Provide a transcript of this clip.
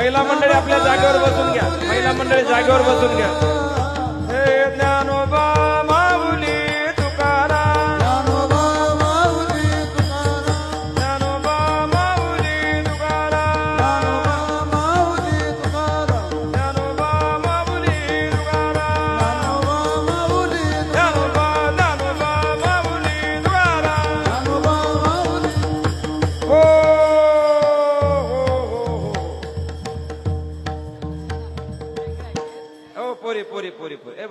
महिला मंडळी आपल्या जागेवर बसून घ्या. महिला मंडळी जागेवर बसून घ्या. हे ज्ञानोबा माऊली तुकाराम, ज्ञानोबा माऊली तुकाराम, ज्ञानोबा माऊली तुकाराम, ज्ञानोबा माऊली तुकाराम, ज्ञानोबा माऊली तुकाराम. हो हो पोरी पोरी पोरी पोरी ए